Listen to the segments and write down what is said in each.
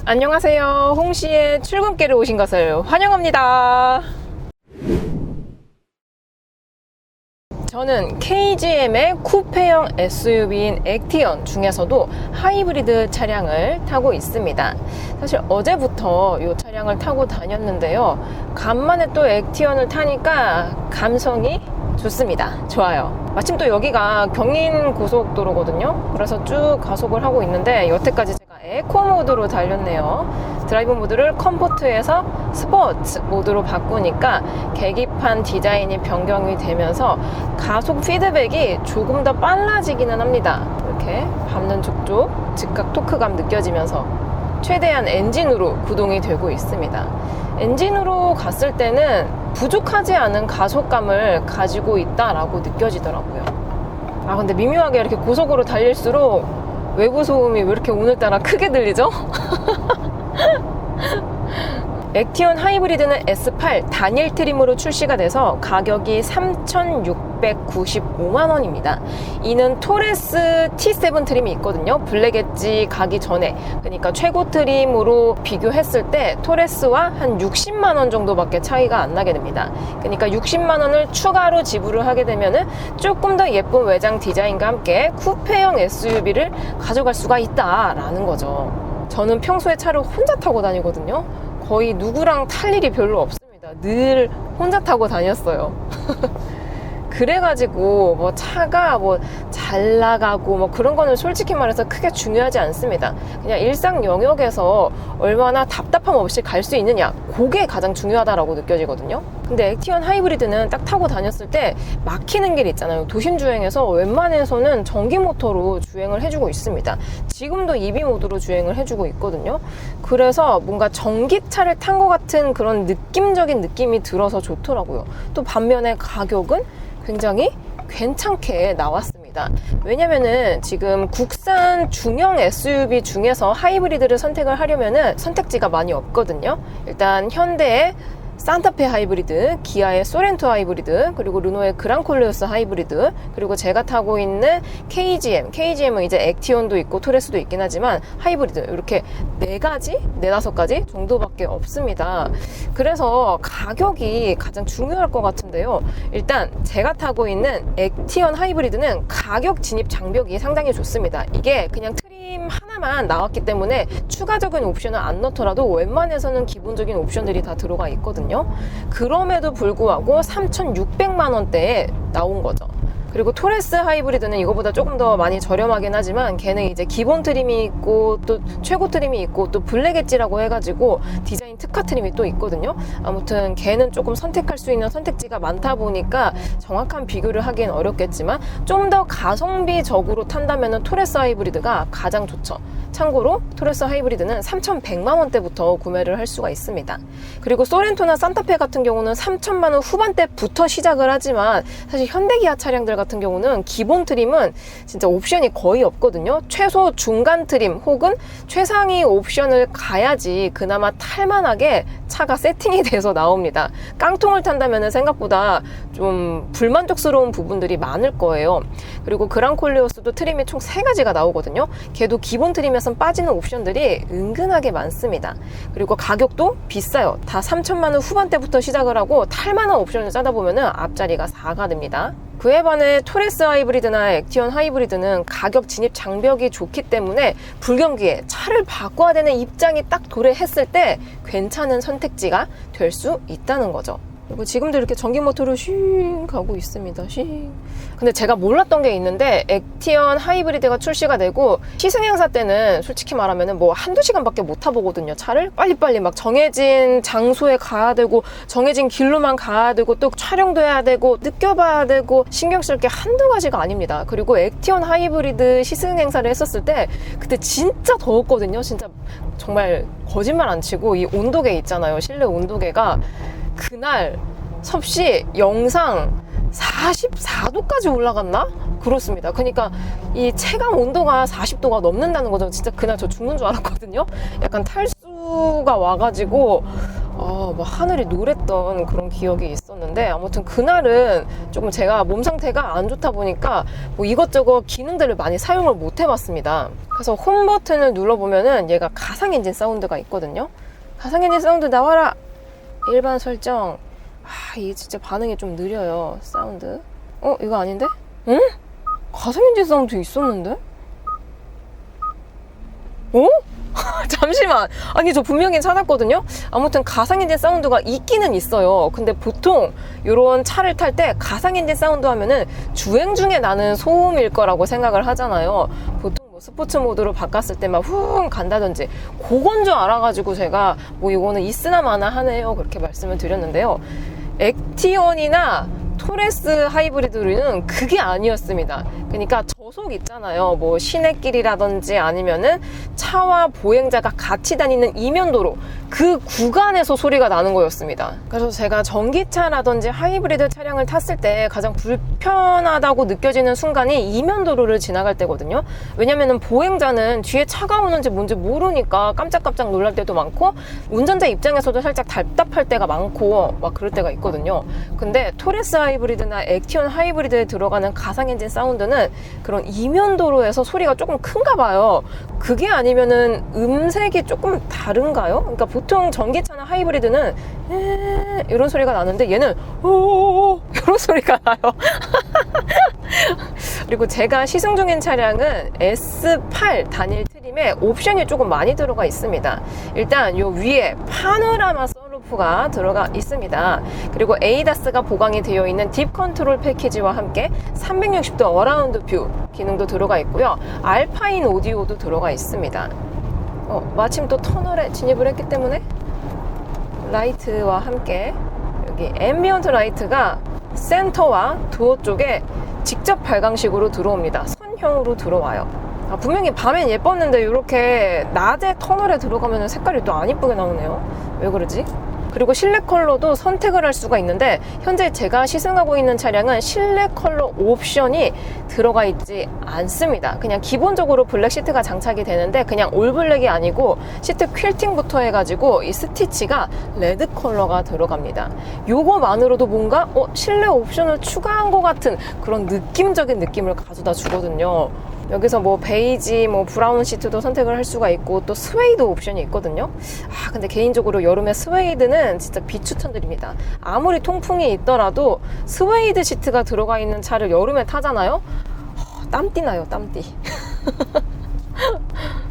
안녕하세요. 홍시의 출근길에 오신 것을 환영합니다. 저는 KGM의 쿠페형 SUV인 액티언 중에서도 하이브리드 차량을 타고 있습니다. 사실 어제부터 이 차량을 타고 다녔는데요. 간만에 또 액티언을 타니까 감성이 좋습니다. 좋아요. 마침 또 여기가 경인 고속도로거든요. 그래서 쭉 가속을 하고 있는데 여태까지 제가 에코 모드로 달렸네요. 드라이브 모드를 컴포트에서 스포츠 모드로 바꾸니까 계기판 디자인이 변경이 되면서 가속 피드백이 조금 더 빨라지기는 합니다. 이렇게 밟는 족족 즉각 토크감 느껴지면서 최대한 엔진으로 구동이 되고 있습니다. 엔진으로 갔을 때는 부족하지 않은 가속감을 가지고 있다라고 느껴지더라고요. 근데 미묘하게 이렇게 고속으로 달릴수록 외부 소음이 왜 이렇게 오늘따라 크게 들리죠? 액티언 하이브리드는 S8 단일 트림으로 출시가 돼서 가격이 3,695만원입니다. 이는 토레스 T7 트림이 있거든요. 블랙 엣지 가기 전에. 그러니까 최고 트림으로 비교했을 때 토레스와 한 60만원 정도밖에 차이가 안 나게 됩니다. 그러니까 60만원을 추가로 지불을 하게 되면은 조금 더 예쁜 외장 디자인과 함께 쿠페형 SUV를 가져갈 수가 있다라는 거죠. 저는 평소에 차를 혼자 타고 다니거든요. 거의 누구랑 탈 일이 별로 없습니다. 늘 혼자 타고 다녔어요. 그래가지고 뭐 차가 뭐 잘 나가고 뭐 그런 거는 솔직히 말해서 크게 중요하지 않습니다. 그냥 일상 영역에서 얼마나 답답함 없이 갈 수 있느냐, 그게 가장 중요하다라고 느껴지거든요. 근데 액티언 하이브리드는 딱 타고 다녔을 때 막히는 길 있잖아요. 도심 주행에서 웬만해서는 전기 모터로 주행을 해주고 있습니다. 지금도 EV 모드로 주행을 해주고 있거든요. 그래서 뭔가 전기차를 탄 것 같은 그런 느낌적인 느낌이 들어서 좋더라고요. 또 반면에 가격은 굉장히 괜찮게 나왔습니다. 왜냐면은 지금 국산 중형 SUV 중에서 하이브리드를 선택을 하려면은 선택지가 많이 없거든요. 일단 현대의 산타페 하이브리드, 기아의 소렌토 하이브리드, 그리고 르노의 그랑콜레오스 하이브리드, 그리고 제가 타고 있는 KGM은 이제 액티온도 있고 토레스도 있긴 하지만 하이브리드, 이렇게 4가지, 4-5가지 정도밖에 없습니다. 그래서 가격이 가장 중요할 것 같은데요. 일단 제가 타고 있는 액티온 하이브리드는 가격 진입 장벽이 상당히 좋습니다. 이게 그냥 트림 하나만 나왔기 때문에 추가적인 옵션을 안 넣더라도 웬만해서는 기본적인 옵션들이 다 들어가 있거든요. 그럼에도 불구하고 3,600만 원대에 나온 거죠. 그리고 토레스 하이브리드는 이거보다 조금 더 많이 저렴하긴 하지만 걔는 이제 기본 트림이 있고 또 최고 트림이 있고 또 블랙 엣지라고 해가지고 디자인 특화 트림이 또 있거든요. 아무튼 걔는 조금 선택할 수 있는 선택지가 많다 보니까 정확한 비교를 하기엔 어렵겠지만 좀 더 가성비적으로 탄다면 토레스 하이브리드가 가장 좋죠. 참고로 토레스 하이브리드는 3,100만 원대부터 구매를 할 수가 있습니다. 그리고 소렌토나 산타페 같은 경우는 3,000만 원 후반대부터 시작을 하지만 사실 현대기아 차량들 같은 경우는 기본 트림은 진짜 옵션이 거의 없거든요. 최소 중간 트림 혹은 최상위 옵션을 가야지 그나마 탈만하게 차가 세팅이 돼서 나옵니다. 깡통을 탄다면 생각보다 좀 불만족스러운 부분들이 많을 거예요. 그리고 그랑콜레오스도 트림이 총 3가지가 나오거든요. 걔도 기본 트림에선 빠지는 옵션들이 은근하게 많습니다. 그리고 가격도 비싸요. 다 3,000만 원 후반대부터 시작을 하고 탈만한 옵션을 짜다 보면 앞자리가 4가 됩니다. 그에 반해 토레스 하이브리드나 액티언 하이브리드는 가격 진입 장벽이 좋기 때문에 불경기에 차를 바꿔야 되는 입장이 딱 도래했을 때 괜찮은 선택지가 될 수 있다는 거죠. 그리고 지금도 이렇게 전기 모터로 쉥 가고 있습니다. 쉥. 근데 제가 몰랐던 게 있는데 액티언 하이브리드가 출시가 되고 시승 행사 때는 솔직히 말하면 뭐 한두 시간밖에 못 타보거든요. 차를 빨리빨리 막 정해진 장소에 가야 되고 정해진 길로만 가야 되고 또 촬영도 해야 되고 느껴봐야 되고 신경 쓸 게 한두 가지가 아닙니다. 그리고 액티언 하이브리드 시승 행사를 했었을 때 그때 진짜 더웠거든요. 진짜 정말 거짓말 안 치고 이 온도계 있잖아요. 실내 온도계가 그날 섭씨 영상 44도까지 올라갔나? 그렇습니다. 그러니까 이 체감 온도가 40도가 넘는다는 거죠. 진짜 그날 저 죽는 줄 알았거든요. 약간 탈수가 와가지고 뭐 하늘이 노랬던 그런 기억이 있었는데, 아무튼 그날은 조금 제가 몸 상태가 안 좋다 보니까 뭐 이것저것 기능들을 많이 사용을 못 해봤습니다. 그래서 홈 버튼을 눌러보면은 얘가 가상 엔진 사운드가 있거든요. 가상 엔진 사운드 나와라! 일반 설정. 이게 진짜 반응이 좀 느려요, 사운드. 이거 아닌데? 응? 가상 엔진 사운드 있었는데? 잠시만. 아니, 저 분명히 찾았거든요. 아무튼 가상엔진 사운드가 있기는 있어요. 근데 보통 이런 차를 탈 때 가상엔진 사운드 하면은 주행 중에 나는 소음일 거라고 생각을 하잖아요. 보통 뭐 스포츠 모드로 바꿨을 때 막 훅 간다든지, 그건 줄 알아가지고 제가 뭐 이거는 있으나 마나 하네요, 그렇게 말씀을 드렸는데요. 액티언이나 토레스 하이브리드는 그게 아니었습니다. 그러니까 저속 있잖아요. 뭐 시내길이라든지 아니면은 차와 보행자가 같이 다니는 이면도로, 그 구간에서 소리가 나는 거였습니다. 그래서 제가 전기차라든지 하이브리드 차량을 탔을 때 가장 불편하다고 느껴지는 순간이 이면도로를 지나갈 때거든요. 왜냐면은 보행자는 뒤에 차가 오는지 뭔지 모르니까 깜짝깜짝 놀랄 때도 많고, 운전자 입장에서도 살짝 답답할 때가 많고 막 그럴 때가 있거든요. 근데 토레스 하이브리드나 액티온 하이브리드에 들어가는 가상엔진 사운드는 그런 이면도로에서 소리가 조금 큰가 봐요. 그게 아니면은 음색이 조금 다른가요? 그러니까 보통 전기차나 하이브리드는 이런 소리가 나는데 얘는 오 이런 소리가 나요. 그리고 제가 시승 중인 차량은 S8 단일 트림에 옵션이 조금 많이 들어가 있습니다. 일단 요 위에 파노라마 선루프가 들어가 있습니다. 그리고 에이다스가 보강이 되어 있는 딥 컨트롤 패키지와 함께 360도 어라운드 뷰 기능도 들어가 있고요. 알파인 오디오도 들어가 있습니다. 마침 또 터널에 진입을 했기 때문에 라이트와 함께 여기 앰비언트 라이트가 센터와 도어 쪽에 직접 발광식으로 들어옵니다. 선형으로 들어와요. 분명히 밤엔 예뻤는데 이렇게 낮에 터널에 들어가면 색깔이 또 안 이쁘게 나오네요. 왜 그러지? 그리고 실내 컬러도 선택을 할 수가 있는데, 현재 제가 시승하고 있는 차량은 실내 컬러 옵션이 들어가 있지 않습니다. 그냥 기본적으로 블랙 시트가 장착이 되는데, 그냥 올 블랙이 아니고 시트 퀼팅부터 해가지고 이 스티치가 레드 컬러가 들어갑니다. 요거만으로도 뭔가 실내 옵션을 추가한 것 같은 그런 느낌적인 느낌을 가져다 주거든요. 여기서 뭐 베이지, 뭐 브라운 시트도 선택을 할 수가 있고, 또 스웨이드 옵션이 있거든요. 근데 개인적으로 여름에 스웨이드는 진짜 비추천드립니다. 아무리 통풍이 있더라도 스웨이드 시트가 들어가 있는 차를 여름에 타잖아요. 땀띠 나요, 땀띠.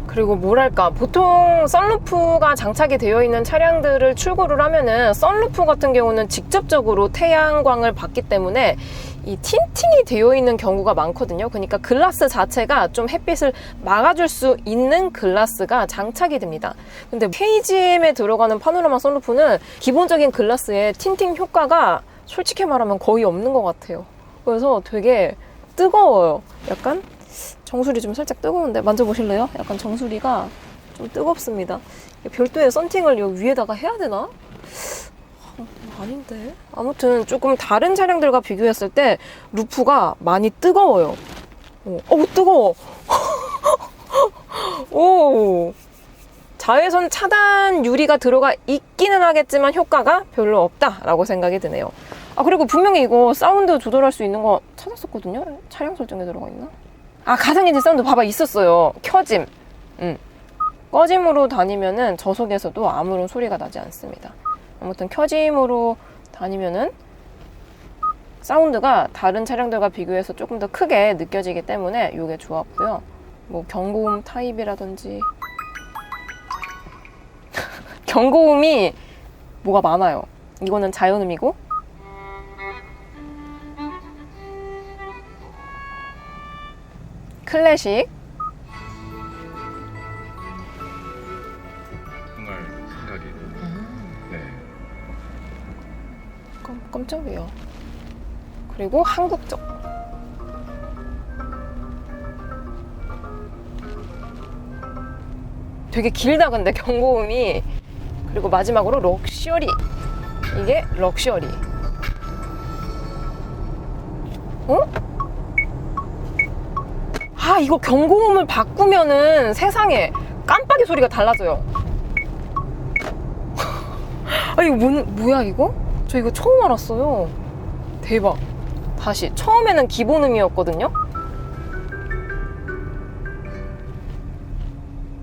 그리고 뭐랄까, 보통 썬루프가 장착이 되어 있는 차량들을 출고를 하면은 썬루프 같은 경우는 직접적으로 태양광을 받기 때문에 이 틴팅이 되어 있는 경우가 많거든요. 그러니까 글라스 자체가 좀 햇빛을 막아줄 수 있는 글라스가 장착이 됩니다. 근데 KGM에 들어가는 파노라마 썬루프는 기본적인 글라스의 틴팅 효과가 솔직히 말하면 거의 없는 것 같아요. 그래서 되게 뜨거워요. 약간 정수리 좀 살짝 뜨거운데 만져보실래요? 약간 정수리가 좀 뜨겁습니다. 별도의 썬팅을 여기 위에다가 해야 되나? 아닌데. 아무튼 조금 다른 차량들과 비교했을 때 루프가 많이 뜨거워요. 뜨거워. 오. 자외선 차단 유리가 들어가 있기는 하겠지만 효과가 별로 없다라고 생각이 드네요. 그리고 분명히 이거 사운드 조절할 수 있는 거 찾았었거든요. 차량 설정에 들어가 있나? 가상엔진 사운드 봐봐, 있었어요. 켜짐. 꺼짐으로 다니면은 저속에서도 아무런 소리가 나지 않습니다. 아무튼 켜짐으로 다니면은 사운드가 다른 차량들과 비교해서 조금 더 크게 느껴지기 때문에 이게 좋았고요. 뭐 경고음 타입이라든지 경고음이 뭐가 많아요. 이거는 자연음이고, 클래식, 정말 생각이 네. 깜짝이야. 그리고 한국적. 되게 길다 근데 경고음이. 그리고 마지막으로 럭셔리. 이게 럭셔리. 이거 경고음을 바꾸면은 세상에 깜빡이 소리가 달라져요. 아, 이거 뭐야 이거? 저 이거 처음 알았어요. 대박. 다시 처음에는 기본음이었거든요.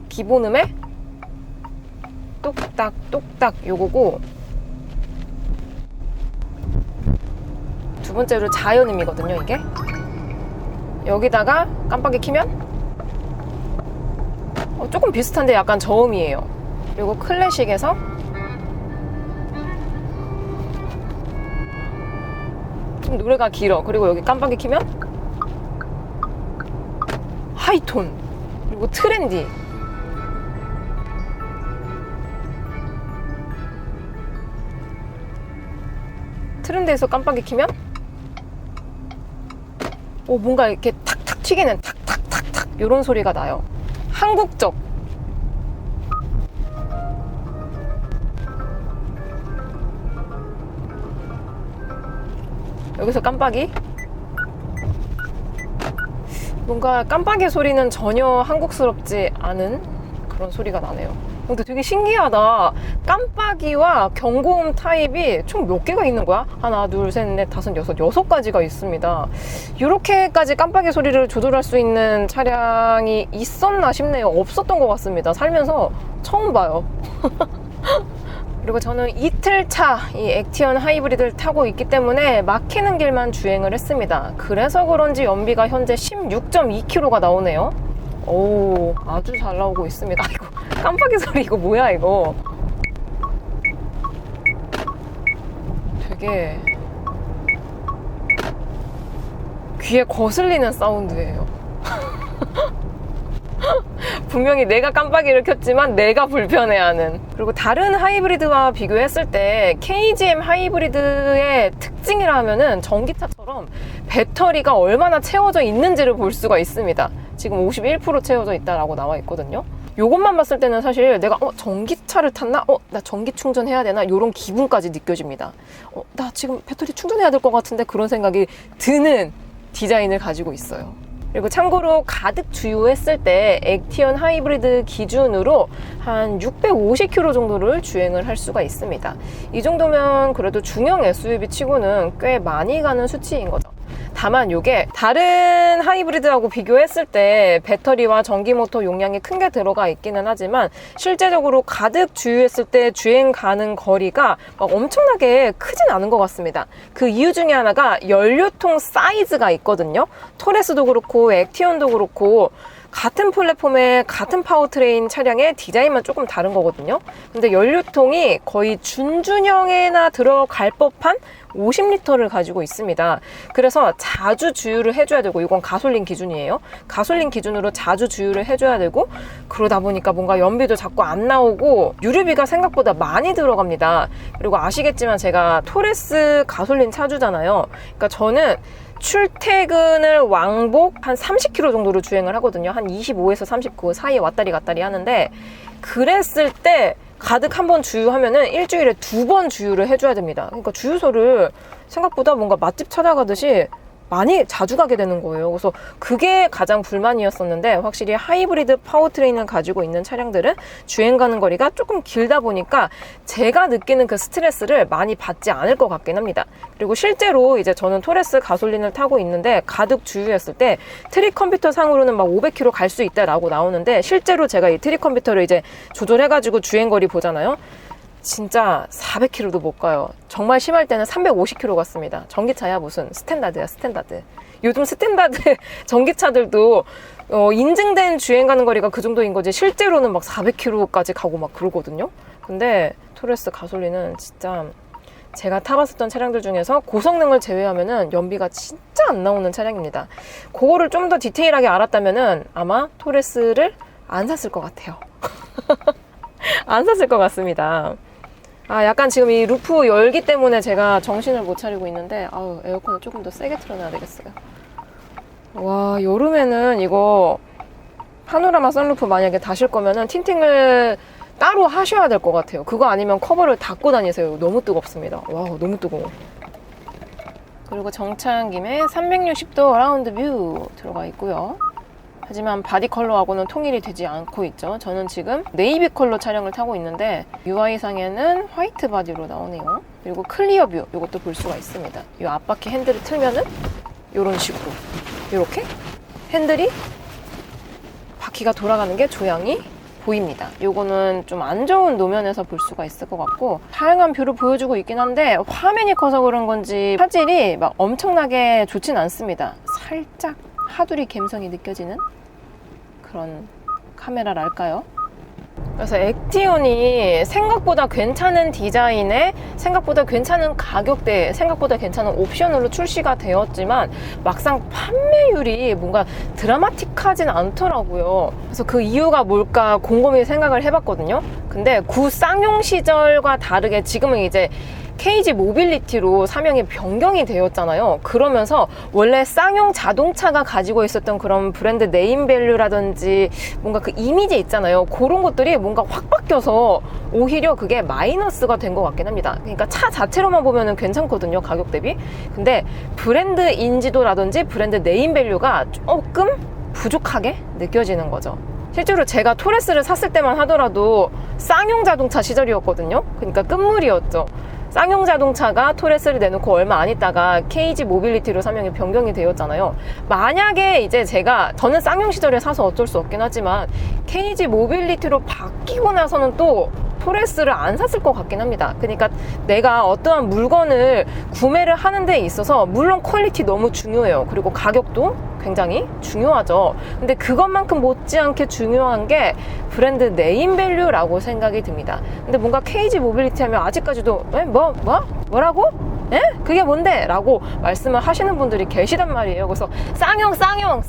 기본음에 똑딱 똑딱 요거고, 두 번째로 자연음이거든요. 이게 여기다가 깜빡이 키면 조금 비슷한데 약간 저음이에요. 그리고 클래식에서 좀 노래가 길어. 그리고 여기 깜빡이 키면 하이톤, 그리고 트렌디. 트렌드에서 깜빡이 키면 뭔가 이렇게 탁탁 튀기는 탁탁탁탁 이런 소리가 나요. 한국적. 여기서 깜빡이. 뭔가 깜빡이 소리는 전혀 한국스럽지 않은 그런 소리가 나네요. 근데 되게 신기하다. 깜빡이와 경고음 타입이 총 몇 개가 있는 거야? 하나, 둘, 셋, 넷, 다섯, 여섯 가지가 있습니다. 이렇게까지 깜빡이 소리를 조절할 수 있는 차량이 있었나 싶네요. 없었던 것 같습니다. 살면서 처음 봐요. 그리고 저는 이틀차 이 액티언 하이브리드를 타고 있기 때문에 막히는 길만 주행을 했습니다. 그래서 그런지 연비가 현재 16.2km가 나오네요. 오, 아주 잘 나오고 있습니다. 이거 깜빡이 소리 이거 뭐야 이거. 되게 귀에 거슬리는 사운드예요. 분명히 내가 깜빡이를 켰지만 내가 불편해하는. 그리고 다른 하이브리드와 비교했을 때 KGM 하이브리드의 특징이라면은 전기차처럼 배터리가 얼마나 채워져 있는지를 볼 수가 있습니다. 지금 51% 채워져 있다라고 나와 있거든요. 요것만 봤을 때는 사실 내가 전기차를 탔나? 나 전기 충전해야 되나? 요런 기분까지 느껴집니다. 나 지금 배터리 충전해야 될 것 같은데 그런 생각이 드는 디자인을 가지고 있어요. 그리고 참고로 가득 주유했을 때 액티언 하이브리드 기준으로 한 650km 정도를 주행을 할 수가 있습니다. 이 정도면 그래도 중형 SUV 치고는 꽤 많이 가는 수치인 거죠. 다만 이게 다른 하이브리드하고 비교했을 때 배터리와 전기모터 용량이 큰 게 들어가 있기는 하지만 실제적으로 가득 주유했을 때 주행 가는 거리가 막 엄청나게 크진 않은 것 같습니다. 그 이유 중에 하나가 연료통 사이즈가 있거든요. 토레스도 그렇고 액티언도 그렇고 같은 플랫폼에 같은 파워트레인 차량의 디자인만 조금 다른 거거든요. 근데 연료통이 거의 준준형에나 들어갈 법한 50리터를 가지고 있습니다. 그래서 자주 주유를 해줘야 되고, 이건 가솔린 기준이에요. 가솔린 기준으로 자주 주유를 해줘야 되고, 그러다 보니까 뭔가 연비도 자꾸 안 나오고 유류비가 생각보다 많이 들어갑니다. 그리고 아시겠지만 제가 토레스 가솔린 차주잖아요. 그러니까 저는 출퇴근을 왕복 한 30km 정도로 주행을 하거든요. 한 25에서 39 사이에 왔다리 갔다리 하는데, 그랬을 때 가득 한 번 주유하면은 일주일에 2번 주유를 해줘야 됩니다. 그러니까 주유소를 생각보다 뭔가 맛집 찾아가듯이 많이 자주 가게 되는 거예요. 그래서 그게 가장 불만이었었는데, 확실히 하이브리드 파워트레인을 가지고 있는 차량들은 주행 가는 거리가 조금 길다 보니까 제가 느끼는 그 스트레스를 많이 받지 않을 것 같긴 합니다. 그리고 실제로 이제 저는 토레스 가솔린을 타고 있는데 가득 주유했을 때 트릭 컴퓨터 상으로는 막 500km 갈 수 있다라고 나오는데, 실제로 제가 이 트릭 컴퓨터를 이제 조절해가지고 주행 거리 보잖아요. 진짜 400km도 못 가요. 정말 심할 때는 350km 갔습니다. 전기차야 무슨 스탠다드야 스탠다드. 요즘 스탠다드 전기차들도 인증된 주행 가는 거리가 그 정도인 거지 실제로는 막 400km까지 가고 막 그러거든요. 근데 토레스 가솔린은 진짜 제가 타봤었던 차량들 중에서 고성능을 제외하면은 연비가 진짜 안 나오는 차량입니다. 그거를 좀 더 디테일하게 알았다면은 아마 토레스를 안 샀을 것 같아요. 안 샀을 것 같습니다. 약간 지금 이 루프 열기 때문에 제가 정신을 못 차리고 있는데, 에어컨을 조금 더 세게 틀어놔야 되겠어요. 와, 여름에는 이거 파노라마 선루프 만약에 다실 거면은 틴팅을 따로 하셔야 될 것 같아요. 그거 아니면 커버를 닫고 다니세요. 너무 뜨겁습니다. 와, 너무 뜨거워. 그리고 정차한 김에 360도 라운드 뷰 들어가 있고요. 하지만 바디 컬러하고는 통일이 되지 않고 있죠. 저는 지금 네이비 컬러 차량을 타고 있는데 UI상에는 화이트 바디로 나오네요. 그리고 클리어 뷰 이것도 볼 수가 있습니다. 이 앞바퀴 핸들을 틀면은 이런 식으로 이렇게 핸들이 바퀴가 돌아가는 게 조향이 보입니다. 요거는 좀 안 좋은 노면에서 볼 수가 있을 것 같고 다양한 뷰를 보여주고 있긴 한데 화면이 커서 그런 건지 화질이 막 엄청나게 좋진 않습니다. 살짝 하두리 감성이 느껴지는 그런 카메라랄까요? 그래서 액티온이 생각보다 괜찮은 디자인에 생각보다 괜찮은 가격대에 생각보다 괜찮은 옵션으로 출시가 되었지만 막상 판매율이 뭔가 드라마틱하진 않더라고요. 그래서 그 이유가 뭘까 곰곰이 생각을 해봤거든요. 근데 구 쌍용 시절과 다르게 지금은 이제 KG 모빌리티로 사명이 변경이 되었잖아요. 그러면서 원래 쌍용 자동차가 가지고 있었던 그런 브랜드 네임밸류라든지 뭔가 그 이미지 있잖아요. 그런 것들이 뭔가 확 바뀌어서 오히려 그게 마이너스가 된 것 같긴 합니다. 그러니까 차 자체로만 보면은 괜찮거든요. 가격 대비. 근데 브랜드 인지도라든지 브랜드 네임밸류가 조금 부족하게 느껴지는 거죠. 실제로 제가 토레스를 샀을 때만 하더라도 쌍용 자동차 시절이었거든요. 그러니까 끝물이었죠. 쌍용 자동차가 토레스를 내놓고 얼마 안 있다가 KG 모빌리티로 사명이 변경이 되었잖아요. 만약에 이제 저는 쌍용 시절에 사서 어쩔 수 없긴 하지만 KG 모빌리티로 바뀌고 나서는 또 토레스를 안 샀을 것 같긴 합니다. 그러니까 내가 어떠한 물건을 구매를 하는 데 있어서 물론 퀄리티 너무 중요해요. 그리고 가격도 굉장히 중요하죠. 근데 그것만큼 못지않게 중요한 게 브랜드 네임밸류라고 생각이 듭니다. 근데 뭔가 KG 모빌리티 하면 아직까지도 뭐라고? 에? 그게 뭔데? 라고 말씀을 하시는 분들이 계시단 말이에요. 그래서 쌍용차 하면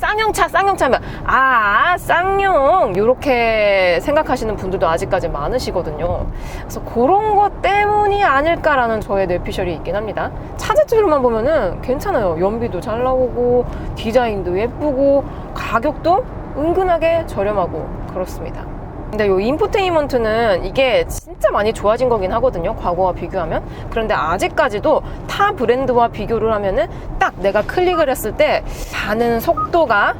쌍용 이렇게 생각하시는 분들도 아직까지 많으시거든요. 그래서 그런 것 때문이 아닐까라는 저의 뇌피셜이 있긴 합니다. 차 자체로만 보면은 괜찮아요. 연비도 잘 나오고 디자인도 예쁘고 가격도 은근하게 저렴하고 그렇습니다. 근데 이 인포테인먼트는 이게 진짜 많이 좋아진 거긴 하거든요. 과거와 비교하면. 그런데 아직까지도 타 브랜드와 비교를 하면은 딱 내가 클릭을 했을 때 반응 속도가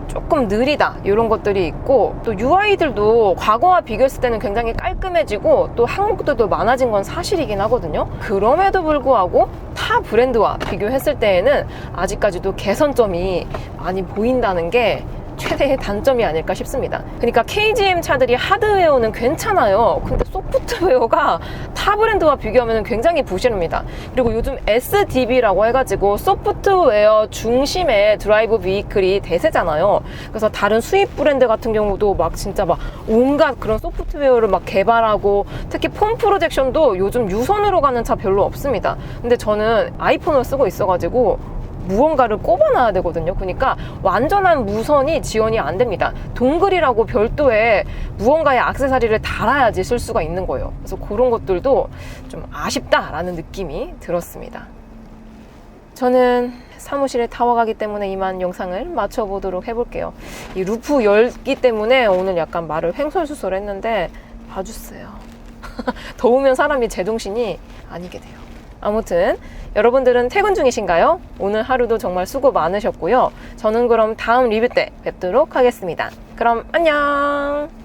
조금 느리다 이런 것들이 있고 또 UI들도 과거와 비교했을 때는 굉장히 깔끔해지고 또 항목들도 많아진 건 사실이긴 하거든요. 그럼에도 불구하고 타 브랜드와 비교했을 때에는 아직까지도 개선점이 많이 보인다는 게 최대의 단점이 아닐까 싶습니다. 그러니까 KGM 차들이 하드웨어는 괜찮아요. 근데 소프트웨어가 타 브랜드와 비교하면 굉장히 부실합니다. 그리고 요즘 SDV라고 해가지고 소프트웨어 중심의 드라이브 비이클이 대세잖아요. 그래서 다른 수입 브랜드 같은 경우도 막 진짜 막 온갖 그런 소프트웨어를 막 개발하고 특히 폰 프로젝션도 요즘 유선으로 가는 차 별로 없습니다. 근데 저는 아이폰을 쓰고 있어가지고 무언가를 꼽아놔야 되거든요. 그러니까 완전한 무선이 지원이 안 됩니다. 동글이라고 별도의 무언가의 액세서리를 달아야지 쓸 수가 있는 거예요. 그래서 그런 것들도 좀 아쉽다라는 느낌이 들었습니다. 저는 사무실에 타워 가기 때문에 이만 영상을 마쳐보도록 해볼게요. 이 루프 열기 때문에 오늘 약간 말을 횡설수설했는데 봐주세요. 더우면 사람이 제정신이 아니게 돼요. 아무튼 여러분들은 퇴근 중이신가요? 오늘 하루도 정말 수고 많으셨고요. 저는 그럼 다음 리뷰 때 뵙도록 하겠습니다. 그럼 안녕!